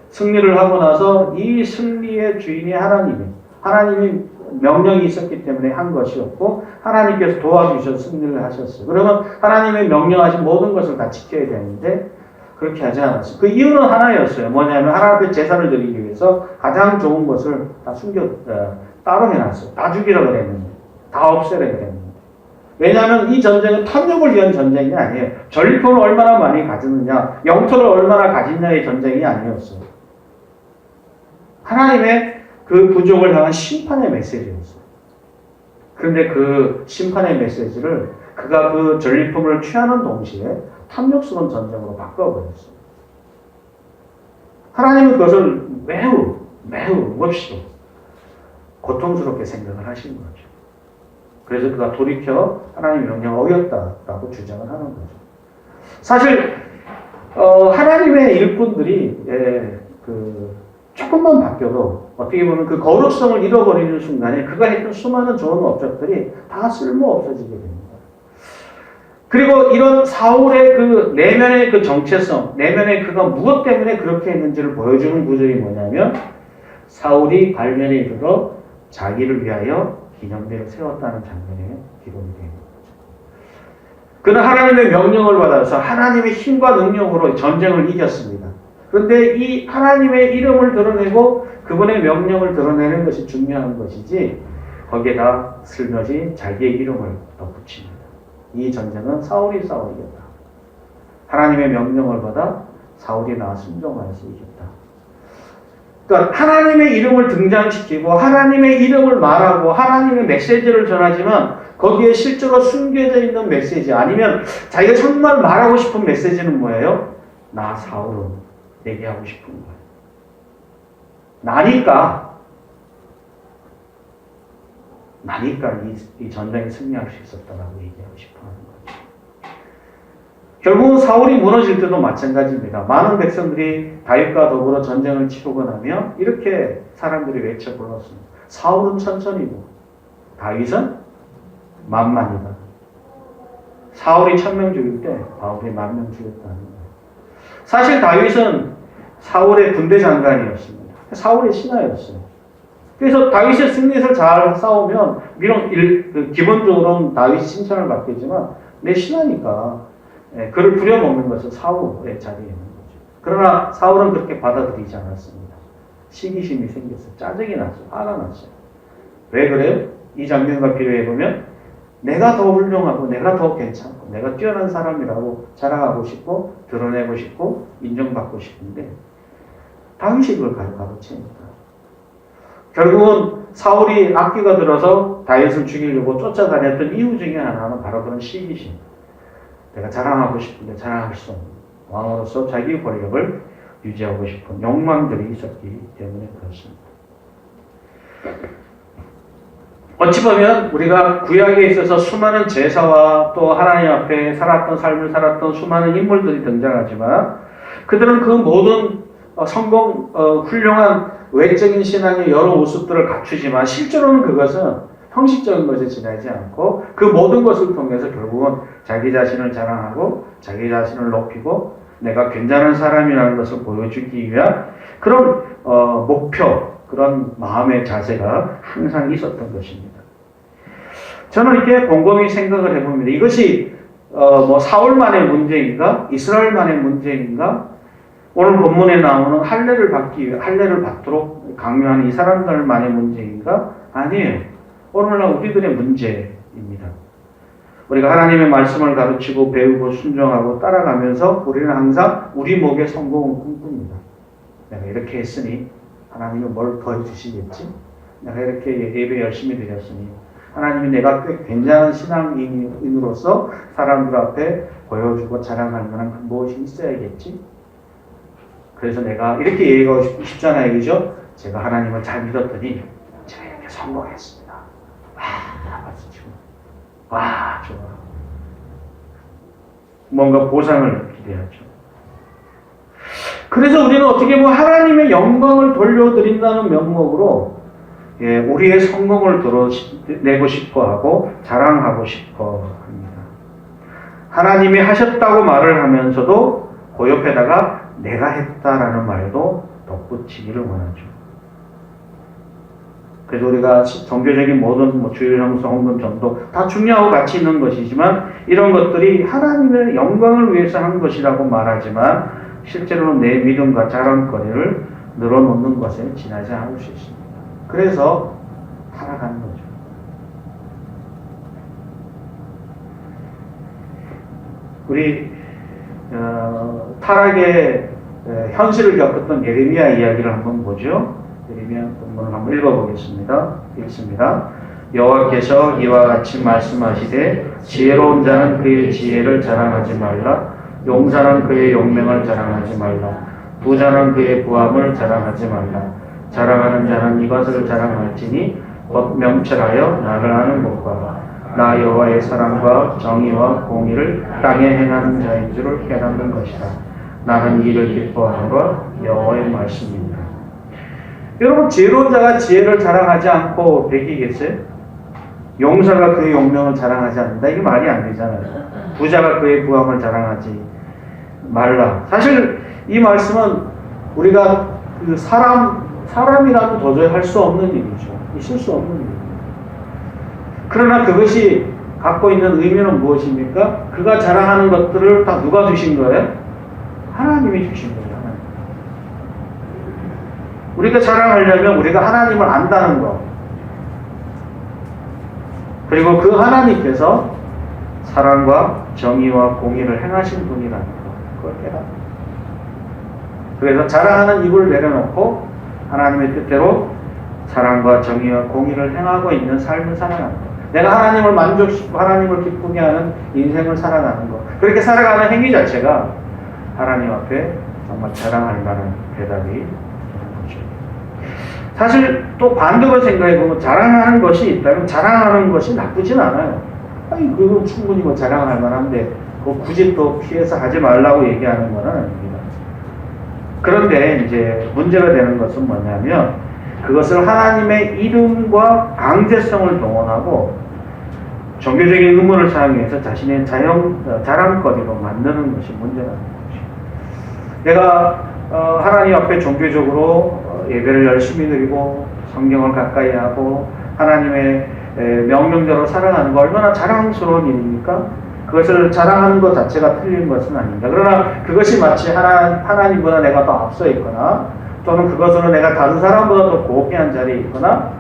승리를 하고 나서 이 승리의 주인이 하나님이 명령이 있었기 때문에 한 것이었고 하나님께서 도와주셔서 승리를 하셨어요. 그러면 하나님의 명령하신 모든 것을 다 지켜야 되는데 그렇게 하지 않았어요. 그 이유는 하나였어요. 뭐냐면 하나님 앞에 제사를 드리기 위해서 가장 좋은 것을 다 따로 해놨어요. 다 죽이라 그랬는데, 다 없애라 그랬는데. 왜냐하면 이 전쟁은 탐욕을 위한 전쟁이 아니에요. 전리품을 얼마나 많이 가졌느냐, 영토를 얼마나 가졌냐의 전쟁이 아니었어요. 하나님의 그 부족을 향한 심판의 메시지였어요. 그런데 그 심판의 메시지를 그가 그 전리품을 취하는 동시에 탐욕스러운 전쟁으로 바꿔버렸어요. 하나님은 그것을 매우 몹시도 고통스럽게 생각을 하신 거죠. 그래서 그가 돌이켜 하나님의 명령을 어겼다라고 주장을 하는 거죠. 사실 하나님의 일꾼들이 조금만 바뀌어도 어떻게 보면 그 거룩성을 잃어버리는 순간에 그가 했던 수많은 좋은 업적들이 다 쓸모 없어지게 됩니다. 그리고 이런 사울의 그 내면의 그 정체성, 내면의 그가 무엇 때문에 그렇게 했는지를 보여주는 구절이 뭐냐면 사울이 발면에 이르러 자기를 위하여 기념비를 세웠다는 장면에 기록이 되는 거죠. 그는 하나님의 명령을 받아서 하나님의 힘과 능력으로 전쟁을 이겼습니다. 그런데 이 하나님의 이름을 드러내고 그분의 명령을 드러내는 것이 중요한 것이지 거기에다 슬며시 자기의 이름을 덧붙입니다. 이 전쟁은 사울이 이겼다. 하나님의 명령을 받아 사울이 나와 순종하여서 이겼다. 그러니까 하나님의 이름을 등장시키고 하나님의 이름을 말하고 하나님의 메시지를 전하지만 거기에 실제로 숨겨져 있는 메시지 아니면 자기가 정말 말하고 싶은 메시지는 뭐예요? 나 사울은 얘기하고 싶은 거예요. 나니까 이 전쟁에 승리할 수 있었다라고 얘기하고 싶어 하는 거죠. 결국은 사울이 무너질 때도 마찬가지입니다. 많은 백성들이 다윗과 더불어 전쟁을 치르고 나면 이렇게 사람들이 외쳐 불렀습니다. 사울은 천천히고 다윗은 만만이다. 사울이 1000명 죽일 때 바울이 10,000명 죽였다는 거예요. 사실 다윗은 사울의 군대 장관이었습니다. 사울의 신하였어요. 그래서 다윗의 승리를 잘 싸우면 기본적으로는 다윗이 칭찬을 받겠지만 내 신하니까 그를 부려먹는 것은 사울의 자리에 있는 거죠. 그러나 사울은 그렇게 받아들이지 않았습니다. 시기심이 생겼어요. 짜증이 났어요. 화가 났어요. 왜 그래요? 이 장면과 비교해보면 내가 더 훌륭하고 내가 더 괜찮고 내가 뛰어난 사람이라고 자랑하고 싶고 드러내고 싶고 인정받고 싶은데 다윗이 그걸 가로채니까. 결국은 사울이 악기가 들어서 다윗을 죽이려고 쫓아다녔던 이유 중에 하나는 바로 그런 시기심. 내가 자랑하고 싶은데 자랑할 수 없는 왕으로서 자기 권력을 유지하고 싶은 욕망들이 있었기 때문에 그렇습니다. 어찌 보면 우리가 구약에 있어서 수많은 제사와 또 하나님 앞에 살았던 삶을 살았던 수많은 인물들이 등장하지만 그들은 그 모든 훌륭한 외적인 신앙의 여러 모습들을 갖추지만 실제로는 그것은 형식적인 것에 지나지 않고 그 모든 것을 통해서 결국은 자기 자신을 자랑하고 자기 자신을 높이고 내가 괜찮은 사람이라는 것을 보여주기 위한 그런 목표, 그런 마음의 자세가 항상 있었던 것입니다. 저는 이렇게 곰곰이 생각을 해봅니다. 이것이 사울만의 문제인가? 이스라엘만의 문제인가? 오늘 본문에 나오는 할례를 받도록 강요하는 이 사람들만의 문제인가? 아니에요. 오늘날 우리들의 문제입니다. 우리가 하나님의 말씀을 가르치고 배우고 순종하고 따라가면서 우리는 항상 우리 목의 성공을 꿈꿉니다. 내가 이렇게 했으니 하나님은 뭘 더 해주시겠지? 내가 이렇게 예배 열심히 드렸으니 하나님이 내가 꽤 괜찮은 신앙인으로서 사람들 앞에 보여주고 자랑할 만한 무엇이 있어야겠지? 그래서 내가 이렇게 얘기하고 싶잖아요. 그죠? 제가 하나님을 잘 믿었더니 제가 이렇게 성공했습니다. 박수 치고. 좋아. 뭔가 보상을 기대하죠. 그래서 우리는 어떻게 보면 하나님의 영광을 돌려드린다는 명목으로 우리의 성공을 드러내고 싶어하고 자랑하고 싶어 합니다. 하나님이 하셨다고 말을 하면서도 그 옆에다가 내가 했다라는 말도 덧붙이기를 원하죠. 그래서 우리가 종교적인 모든 주일 성수, 헌금, 전도 다 중요하고 가치 있는 것이지만 이런 것들이 하나님의 영광을 위해서 한 것이라고 말하지만 실제로는 내 믿음과 자랑거리를 늘어놓는 것에 지나지 않을 수 있습니다. 그래서 타락하는 거죠. 우리 타락의 현실을 겪었던 예레미야 이야기를 한번 보죠. 예레미야 본문을 한번 읽어보겠습니다. 읽습니다. 여호와께서 이와 같이 말씀하시되 지혜로운 자는 그의 지혜를 자랑하지 말라. 용사는 그의 용맹을 자랑하지 말라. 부자는 그의 부함을 자랑하지 말라. 자랑하는 자는 이것을 자랑할지니 곧 명철하여 나를 아는 것과 나 여호와의 사랑과 정의와 공의를 땅에 행하는 자인 줄을 깨닫는 것이다. 나는 이를 기뻐하노라. 여호와의 말씀입니다. 여러분, 지혜로운 자가 지혜를 자랑하지 않고 배기겠어요? 용사가 그의 용명을 자랑하지 않는다. 이게 말이 안 되잖아요. 부자가 그의 부함을 자랑하지 말라. 사실 이 말씀은 우리가 그 사람이라도 도저히 할 수 없는 일이죠. 있을 수 없는 일이죠. 그러나 그것이 갖고 있는 의미는 무엇입니까? 그가 자랑하는 것들을 다 누가 주신 거예요? 하나님이 주신 거예요. 하나님. 우리가 자랑하려면 우리가 하나님을 안다는 것, 그리고 그 하나님께서 사랑과 정의와 공의를 행하신 분이라는 것, 그걸 깨닫는 거예요. 그래서 자랑하는 입을 내려놓고 하나님의 뜻대로 사랑과 정의와 공의를 행하고 있는 삶을 살아가는 것. 내가 하나님을 만족시키고 하나님을 기쁘게 하는 인생을 살아가는 것. 그렇게 살아가는 행위 자체가 하나님 앞에 정말 자랑할 만한 대답이 되는 거죠. 사실 또 반대로 생각해보면 자랑하는 것이 있다면 자랑하는 것이 나쁘진 않아요. 아니, 그건 충분히 뭐 자랑할 만한데 굳이 또 피해서 하지 말라고 얘기하는 건 아닙니다. 그런데 이제 문제가 되는 것은 뭐냐면 그것을 하나님의 이름과 강제성을 동원하고 종교적인 의문을 사용해서 자신의 자랑거리로 만드는 것이 문제라는 거죠. 내가 하나님 앞에 종교적으로 예배를 열심히 드리고 성경을 가까이 하고 하나님의 명령대로 살아가는 거 얼마나 자랑스러운 일입니까? 그것을 자랑하는 것 자체가 틀린 것은 아닙니다. 그러나 그것이 마치 하나님보다 내가 더 앞서 있거나 또는 그것으로 내가 다른 사람보다 더 고귀한 자리에 있거나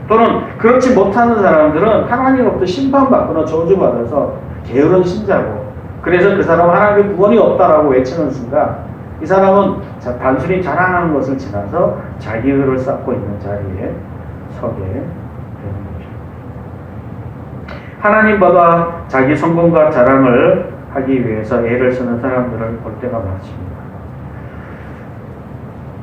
또는 그렇지 못하는 사람들은 하나님으로부터 심판받거나 저주받아서 게으른 신자고 그래서 그 사람은 하나님의 구원이 없다라고 외치는 순간 이 사람은 단순히 자랑하는 것을 지나서 자기를 쌓고 있는 자리에 서게 되는 거죠. 하나님보다 자기 성공과 자랑을 하기 위해서 애를 쓰는 사람들을 볼 때가 많습니다.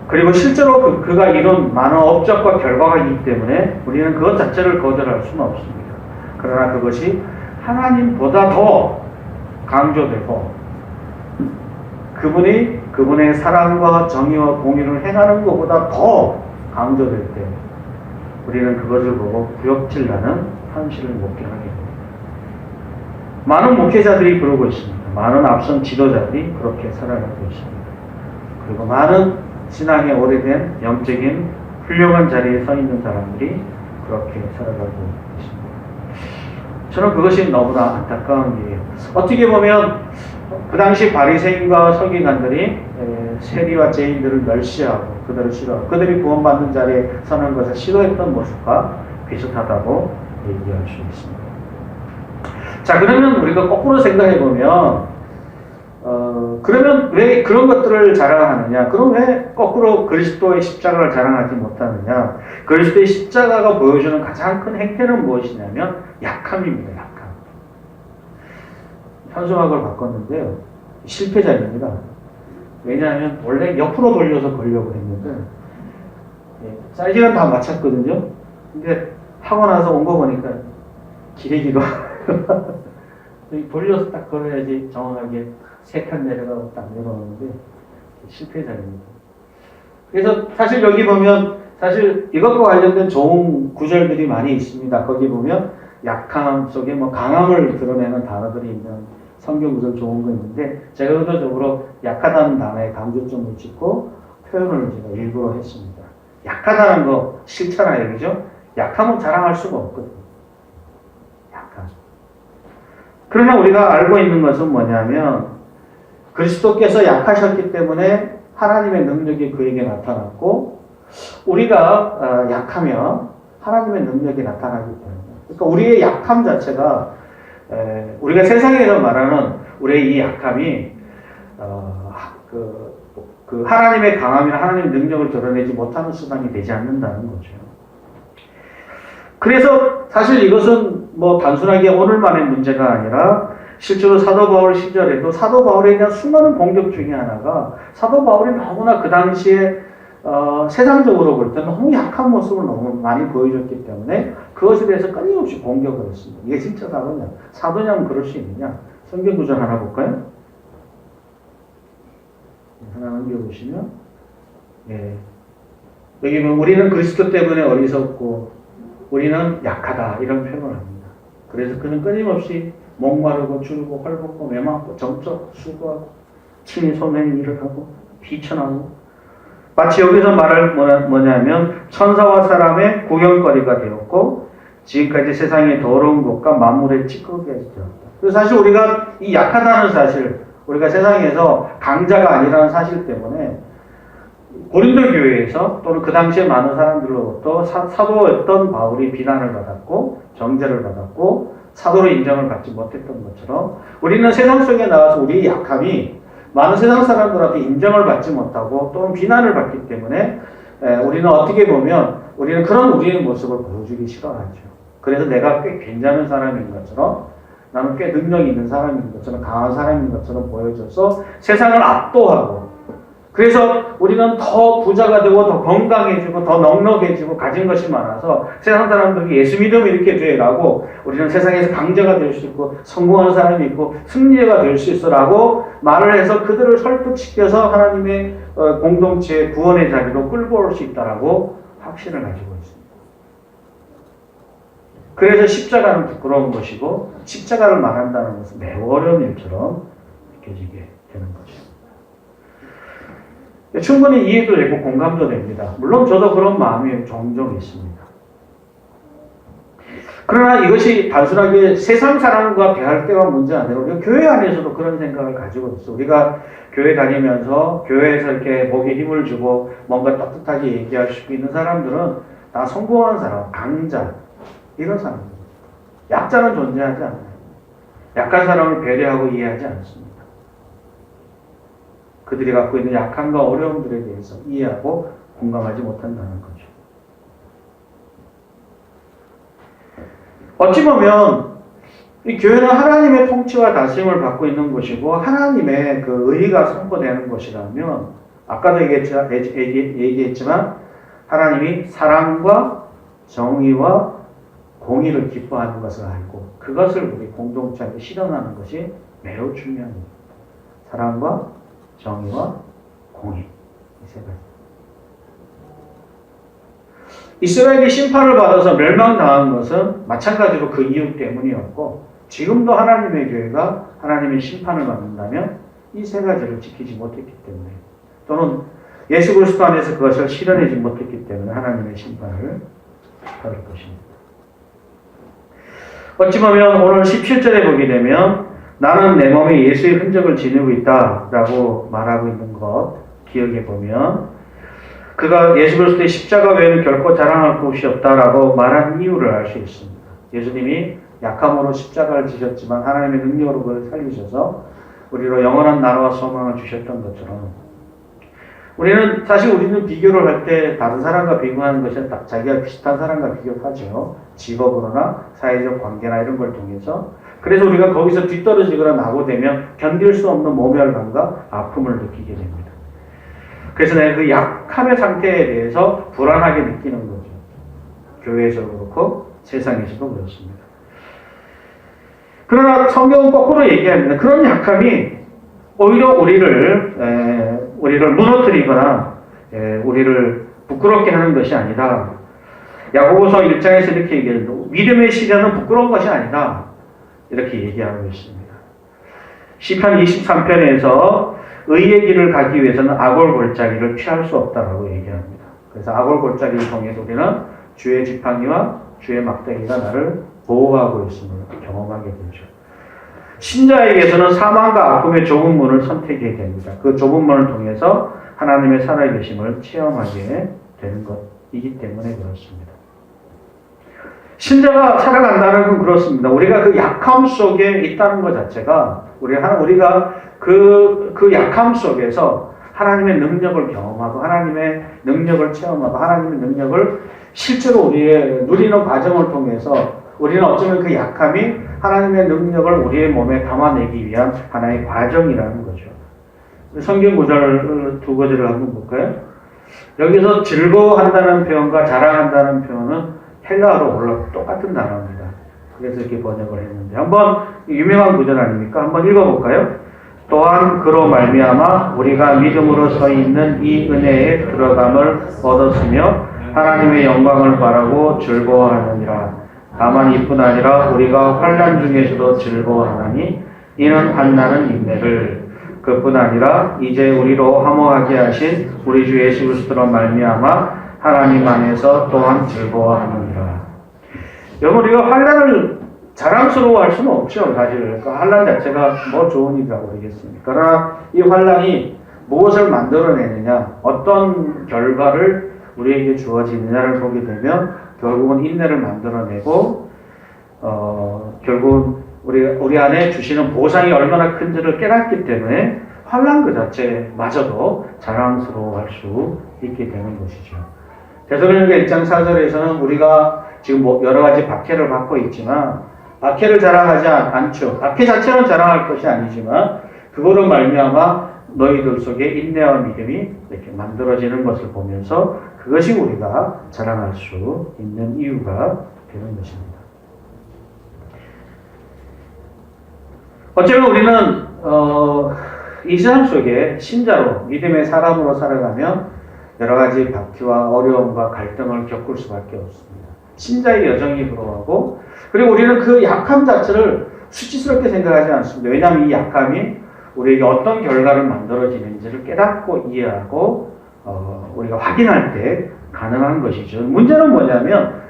그리고 실제로 그가 이룬 많은 업적과 결과가 있기 때문에 우리는 그것 자체를 거절할 수는 없습니다. 그러나 그것이 하나님보다 더 강조되고 그분의 사랑과 정의와 공의를 행하는 것보다 더 강조될 때 우리는 그것을 보고 구역질나는 현실을 목격하게 됩니다. 많은 목회자들이 그러고 있습니다. 많은 앞선 지도자들이 그렇게 살아가고 있습니다. 그리고 많은 신앙에 오래된 영적인 훌륭한 자리에 서 있는 사람들이 그렇게 살아가고 있습니다. 저는 그것이 너무나 안타까운 일이에요. 어떻게 보면 그 당시 바리새인과 서기관들이 세리와 죄인들을 멸시하고 그들을 싫어하고 그들이 구원받는 자리에 서는 것을 싫어했던 모습과 비슷하다고 얘기할 수 있습니다. 자, 그러면 우리가 거꾸로 생각해 보면 그러면 왜 그런 것들을 자랑하느냐? 그럼 왜 거꾸로 그리스도의 십자가를 자랑하지 못하느냐? 그리스도의 십자가가 보여주는 가장 큰 행태는 무엇이냐면 약함입니다. 약함. 현수막을 바꿨는데요. 실패작입니다. 왜냐하면 원래 옆으로 돌려서 걸려고 했는데 사이즈는 다 맞췄거든요. 근데 하고 나서 온 거 보니까 기레기가 돌려서 딱 걸어야지 정확하게 3칸 내려가고 딱 내려오는데 실패작입니다. 그래서 사실 여기 보면 사실 이것과 관련된 좋은 구절들이 많이 있습니다. 거기 보면 약함 속에 뭐 강함을 드러내는 단어들이 있는 성경 구절 좋은 거 있는데 제가 의도적으로 약하다는 단어에 강조점을 짓고 표현을 제가 일부러 했습니다. 약하다는 거 싫잖아요, 그죠? 약함은 자랑할 수가 없거든요. 약함. 그러나 우리가 알고 있는 것은 뭐냐면 그리스도께서 약하셨기 때문에 하나님의 능력이 그에게 나타났고 우리가 약하면 하나님의 능력이 나타나기 때문에 그러니까 우리의 약함 자체가 우리가 세상에서 말하는 우리의 이 약함이 그 하나님의 강함이나 하나님의 능력을 드러내지 못하는 수단이 되지 않는다는 거죠. 그래서 사실 이것은 뭐 단순하게 오늘만의 문제가 아니라 실제로 사도 바울 시절에도 사도 바울에 대한 수많은 공격 중에 하나가 사도 바울이 너무나 그 당시에 세상적으로 볼 때 너무 약한 모습을 너무 많이 보여줬기 때문에 그것에 대해서 끊임없이 공격을 했습니다. 이게 진짜 사도냐? 사도냐면 그럴 수 있느냐? 성경 구절 하나 볼까요? 하나 넘겨보시면 예. 여기 보면 우리는 그리스도 때문에 어리석고 우리는 약하다 이런 표현을 합니다. 그래서 그는 끊임없이 목마르고 줄고 헐벗고 매맞고 정적 수고하고 친히 소매는 일을 하고 비천하고 마치 여기서 말할 뭐냐면 천사와 사람의 구경거리가 되었고 지금까지 세상의 더러운 것과 만물의 찌꺼기가 되었다. 그래서 사실 우리가 이 약하다는 사실 우리가 세상에서 강자가 아니라는 사실 때문에 고린도 교회에서 또는 그 당시에 많은 사람들로부터 사도였던 바울이 비난을 받았고 정죄를 받았고 사도로 인정을 받지 못했던 것처럼 우리는 세상 속에 나와서 우리의 약함이 많은 세상 사람들한테 인정을 받지 못하고 또는 비난을 받기 때문에 우리는 어떻게 보면 우리는 그런 우리의 모습을 보여주기 싫어하죠. 그래서 내가 꽤 괜찮은 사람인 것처럼 나는 꽤 능력이 있는 사람인 것처럼 강한 사람인 것처럼 보여줘서 세상을 압도하고 그래서 우리는 더 부자가 되고 더 건강해지고 더 넉넉해지고 가진 것이 많아서 세상 사람들이 예수 믿으면 이렇게 돼라고 우리는 세상에서 강자가 될 수 있고 성공하는 사람이 있고 승리자가 될 수 있어라고 말을 해서 그들을 설득시켜서 하나님의 공동체의 구원의 자리로 끌고 올 수 있다라고 확신을 가지고 있습니다. 그래서 십자가는 부끄러운 것이고 십자가를 말한다는 것은 매우 어려운 일처럼 느껴지게 되는 거죠. 충분히 이해도 되고 공감도 됩니다. 물론 저도 그런 마음이 종종 있습니다. 그러나 이것이 단순하게 세상 사람과 대할 때가 문제가 아니라 우리가 교회 안에서도 그런 생각을 가지고 있어요. 우리가 교회 다니면서 교회에서 이렇게 목에 힘을 주고 뭔가 따뜻하게 얘기할 수 있는 사람들은 다 성공한 사람, 강자 이런 사람들. 약자는 존재하지 않아요. 약한 사람을 배려하고 이해하지 않습니다. 그들이 갖고 있는 약함과 어려움들에 대해서 이해하고 공감하지 못한다는 거죠. 어찌 보면 이 교회는 하나님의 통치와 다스림을 받고 있는 곳이고 하나님의 그 의의가 선포되는 곳이라면 아까도 얘기했지만 하나님이 사랑과 정의와 공의를 기뻐하는 것을 알고 그것을 우리 공동체에 실현하는 것이 매우 중요합니다. 사랑과 정의와 공의 이 세 가지. 이스라엘이 심판을 받아서 멸망당한 것은 마찬가지로 그 이유 때문이었고 지금도 하나님의 교회가 하나님의 심판을 받는다면 이 세 가지를 지키지 못했기 때문에 또는 예수 그리스도 안에서 그것을 실현하지 못했기 때문에 하나님의 심판을 받을 것입니다. 어찌 보면 오늘 17절에 보게 되면 나는 내 몸에 예수의 흔적을 지니고 있다라고 말하고 있는 것 기억해 보면 그가 예수 그리스도의 십자가 외에는 결코 자랑할 곳이 없다라고 말한 이유를 알 수 있습니다. 예수님이 약함으로 십자가를 지셨지만 하나님의 능력으로 그를 살리셔서 우리로 영원한 나라와 소망을 주셨던 것처럼 우리는 비교를 할 때 다른 사람과 비교하는 것이 자기가 비슷한 사람과 비교하죠. 직업으로나 사회적 관계나 이런 걸 통해서 그래서 우리가 거기서 뒤떨어지거나 나고되면 견딜 수 없는 모멸감과 아픔을 느끼게 됩니다. 그래서 내가 그 약함의 상태에 대해서 불안하게 느끼는 거죠. 교회에서도 그렇고 세상에서도 그렇습니다. 그러나 성경은 거꾸로 얘기합니다. 그런 약함이 오히려 우리를 무너뜨리거나 우리를 부끄럽게 하는 것이 아니다. 야고보서 1장에서 이렇게 얘기합니다. 믿음의 시련은 부끄러운 것이 아니다. 이렇게 얘기하고 있습니다. 시편 23편에서 의의 길을 가기 위해서는 악을 골짜기를 피할 수 없다라고 얘기합니다. 그래서 악을 골짜기를 통해서 우리는 주의 지팡이와 주의 막대기가 나를 보호하고 있음을 경험하게 되죠. 신자에게서는 사망과 아픔의 좁은 문을 선택해야 됩니다. 그 좁은 문을 통해서 하나님의 살아계심을 체험하게 되는 것이기 때문에 그렇습니다. 신자가 살아간다는 건 그렇습니다. 우리가 그 약함 속에 있다는 것 자체가 우리가 그 약함 속에서 하나님의 능력을 경험하고 하나님의 능력을 체험하고 하나님의 능력을 실제로 우리의 누리는 과정을 통해서 우리는 어쩌면 그 약함이 하나님의 능력을 우리의 몸에 담아내기 위한 하나의 과정이라는 거죠. 성경 구절 두 구절을 한번 볼까요? 여기서 즐거워한다는 표현과 자랑한다는 표현은 헬라어로 원래 똑같은 단어입니다. 그래서 이렇게 번역을 했는데 한번 유명한 구절 아닙니까? 한번 읽어볼까요? 또한 그로 말미암아 우리가 믿음으로 서 있는 이 은혜에 들어감을 얻었으며 하나님의 영광을 바라고 즐거워하느니라. 다만 이뿐 아니라 우리가 환난 중에서도 즐거워하나니 이는 환난은 인내를 그뿐 아니라 이제 우리로 화목하게 하신 우리 주 예수 그리스도로 말미암아 하나님 안에서 또한 즐거워하느니라. 여러분 우리가 환난을 자랑스러워할 수는 없죠. 사실 환난 자체가 뭐 좋은 일이라고 그러겠습니까? 그러나 이 환난이 무엇을 만들어내느냐, 어떤 결과를 우리에게 주어지느냐를 보게 되면 결국은 인내를 만들어내고 결국은 우리 안에 주시는 보상이 얼마나 큰지를 깨닫기 때문에 환난 그 자체마저도 자랑스러워할 수 있게 되는 것이죠. 데살로니가 1장 4절에서는 우리가 지금 뭐 여러 가지 박해를 받고 있지만 박해를 자랑하지 않죠. 박해 자체는 자랑할 것이 아니지만 그거로 말미암아 너희들 속에 인내와 믿음이 이렇게 만들어지는 것을 보면서 그것이 우리가 자랑할 수 있는 이유가 되는 것입니다. 어쩌면 우리는 이 세상 속에 신자로 믿음의 사람으로 살아가면 여러 가지 박해와 어려움과 갈등을 겪을 수밖에 없습니다. 신자의 여정이 그러하고 그리고 우리는 그 약함 자체를 수치스럽게 생각하지 않습니다. 왜냐하면 이 약함이 우리에게 어떤 결과를 만들어지는지를 깨닫고 이해하고 우리가 확인할 때 가능한 것이죠. 문제는 뭐냐면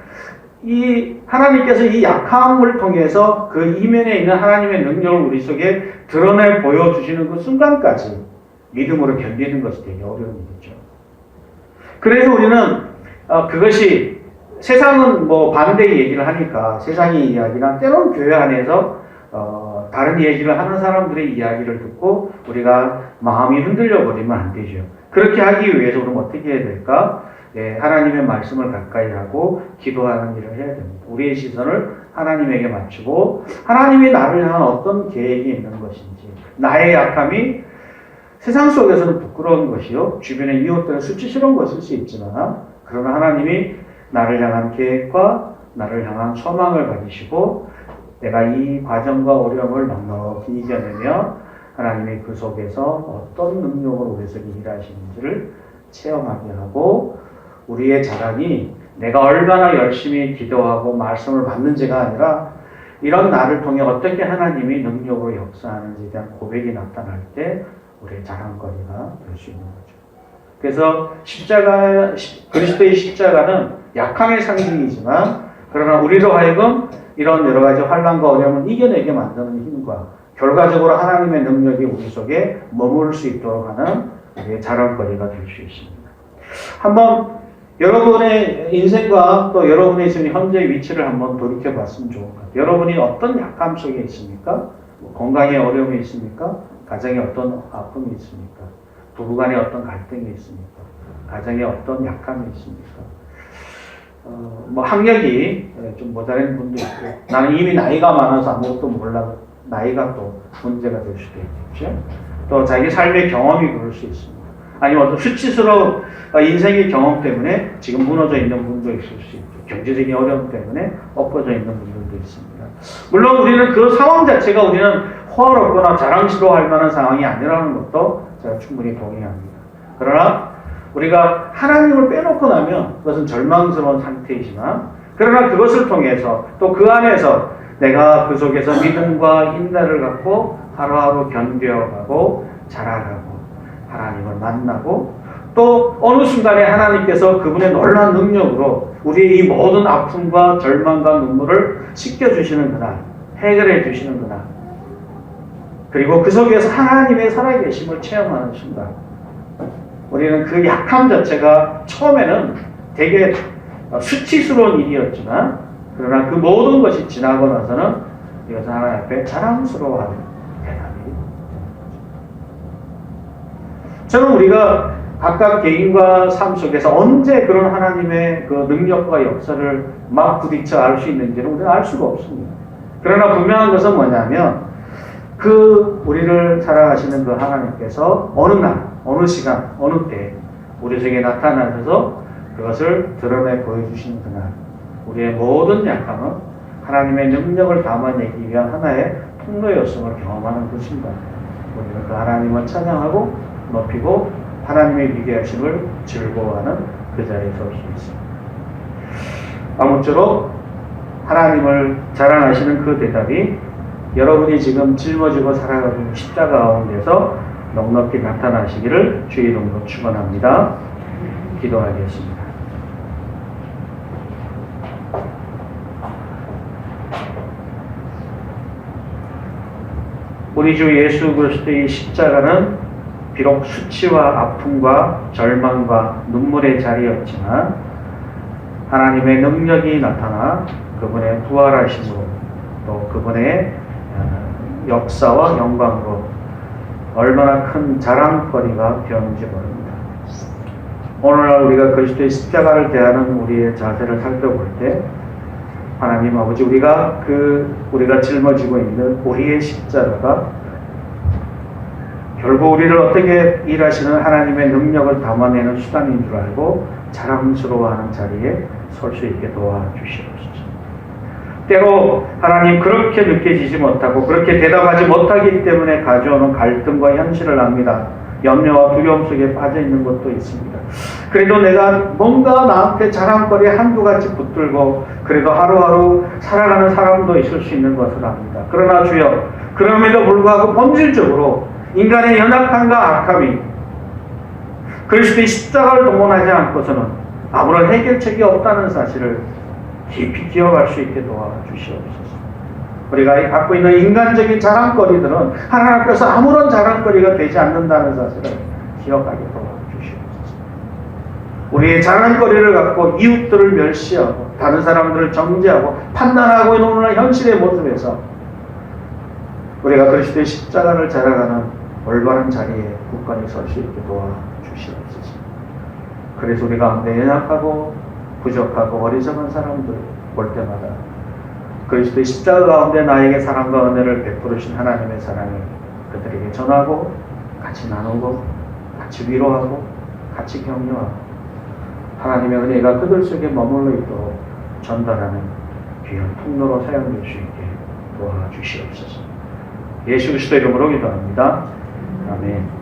이 하나님께서 이 약함을 통해서 그 이면에 있는 하나님의 능력을 우리 속에 드러내 보여주시는 그 순간까지 믿음으로 견디는 것이 되게 어려운 일이죠. 그래서 우리는 그것이 세상은 뭐 반대의 얘기를 하니까 세상의 이야기나 때로는 교회 안에서 다른 얘기를 하는 사람들의 이야기를 듣고 우리가 마음이 흔들려 버리면 안 되죠. 그렇게 하기 위해서 우리는 어떻게 해야 될까? 하나님의 말씀을 가까이 하고 기도하는 일을 해야 됩니다. 우리의 시선을 하나님에게 맞추고 하나님이 나를 향한 어떤 계획이 있는 것인지 나의 약함이 세상 속에서는 부끄러운 것이요 주변의 이웃들은 수치스러운 것일 수 있지만 그러나 하나님이 나를 향한 계획과 나를 향한 소망을 가지시고 내가 이 과정과 어려움을 넉넉히 이겨내며 하나님이 그 속에서 어떤 능력으로 우리 속에 일하시는지를 체험하게 하고 우리의 자랑이 내가 얼마나 열심히 기도하고 말씀을 받는지가 아니라 이런 나를 통해 어떻게 하나님이 능력으로 역사하는지에 대한 고백이 나타날 때 우리의 자랑거리가 될 수 있는 거죠. 그래서 그리스도의 십자가는 약함의 상징이지만 그러나 우리로 하여금 이런 여러 가지 환난과 어려움을 이겨내게 만드는 힘과 결과적으로 하나님의 능력이 우리 속에 머무를 수 있도록 하는 우리의 자랑거리가 될 수 있습니다. 한번 여러분의 인생과 또 여러분의 지금 현재 위치를 한번 돌이켜 봤으면 좋을 것 같아요. 여러분이 어떤 약함 속에 있습니까? 건강에 어려움이 있습니까? 가정에 어떤 아픔이 있습니까? 부부간에 어떤 갈등이 있습니까? 가정에 어떤 약함이 있습니까? 뭐 학력이 좀 모자란 분도 있고 나는 이미 나이가 많아서 아무것도 몰라 나이가 또 문제가 될 수도 있겠죠. 또 자기 삶의 경험이 그럴 수 있습니다. 아니면 어떤 수치스러운 인생의 경험 때문에 지금 무너져 있는 분도 있을 수 있고 경제적인 어려움 때문에 엎어져 있는 분들도 있습니다. 물론 우리는 그 상황 자체가 우리는 호화롭거나 자랑스러워할 만한 상황이 아니라는 것도 제가 충분히 동의합니다. 그러나 우리가 하나님을 빼놓고 나면 그것은 절망스러운 상태이지만 그러나 그것을 통해서 또 그 안에서 내가 그 속에서 믿음과 인내를 갖고 하루하루 견뎌가고 자라가고 하나님을 만나고 또 어느 순간에 하나님께서 그분의 놀라운 능력으로 우리의 이 모든 아픔과 절망과 눈물을 씻겨주시는 그날, 해결해 주시는 그날 그리고 그 속에서 하나님의 살아계심을 체험하는 순간 우리는 그 약함 자체가 처음에는 되게 수치스러운 일이었지만 그러나 그 모든 것이 지나고 나서는 이것은 하나님 앞에 자랑스러워하는 대답이 저는 우리가 각각 개인과 삶 속에서 언제 그런 하나님의 그 능력과 역사를 막 부딪혀 알 수 있는지는 우리는 알 수가 없습니다. 그러나 분명한 것은 뭐냐면 그 우리를 살아가시는 그 하나님께서 어느 날, 어느 시간, 어느 때 우리 속에 나타나셔서 그것을 드러내 보여주신 그날 우리의 모든 약함은 하나님의 능력을 담아내기 위한 하나의 통로였음을 경험하는 그 순간 우리는 그 하나님을 찬양하고 높이고 하나님의 위대하심을 즐거워하는 그 자리에 설 수 있습니다. 아무쪼록 하나님을 자랑하시는 그 대답이 여러분이 지금 짊어지고 살아가고 있는 십자가 가운데서 넉넉히 나타나시기를 주의 이름으로 축원합니다. 기도하겠습니다. 우리 주 예수 그리스도의 십자가는 비록 수치와 아픔과 절망과 눈물의 자리였지만 하나님의 능력이 나타나 그분의 부활하심으로 또 그분의 역사와 영광으로 얼마나 큰 자랑거리가 되었는지 모릅니다. 오늘날 우리가 그리스도의 십자가를 대하는 우리의 자세를 살펴볼 때 하나님 아버지 우리가 짊어지고 있는 우리의 십자가가 결국 우리를 어떻게 일하시는 하나님의 능력을 담아내는 수단인 줄 알고 자랑스러워하는 자리에 설 수 있게 도와주시옵소서. 때로 하나님 그렇게 느껴지지 못하고 그렇게 대답하지 못하기 때문에 가져오는 갈등과 현실을 압니다. 염려와 두려움 속에 빠져 있는 것도 있습니다. 그래도 내가 뭔가 나한테 자랑거리에 한두 가지 붙들고 그래도 하루하루 살아가는 사람도 있을 수 있는 것을 압니다. 그러나 주여 그럼에도 불구하고 본질적으로 인간의 연약함과 악함이 그리스도의 십자가를 동원하지 않고서는 아무런 해결책이 없다는 사실을 깊이 기억할 수 있게 도와주시옵소서. 우리가 갖고 있는 인간적인 자랑거리들은 하나님 앞에서 아무런 자랑거리가 되지 않는다는 사실을 기억하게 도와주시옵소서. 우리의 자랑거리를 갖고 이웃들을 멸시하고 다른 사람들을 정죄하고 판단하고 있는 현실의 모습에서 우리가 그리스도의 십자가를 자랑하는 올바른 자리에 굳건히 설 수 있게 도와주시옵소서. 그래서 우리가 가운데 연약하고 부족하고 어리석은 사람들 볼 때마다 그리스도의 십자가 가운데 나에게 사랑과 은혜를 베푸르신 하나님의 사랑을 그들에게 전하고 같이 나누고 같이 위로하고 같이 격려하고 하나님의 은혜가 그들 속에 머물러 있도록 전달하는 귀한 통로로 사용될 수 있게 도와주시옵소서. 예수 그리스도 이름으로 기도합니다. 아멘.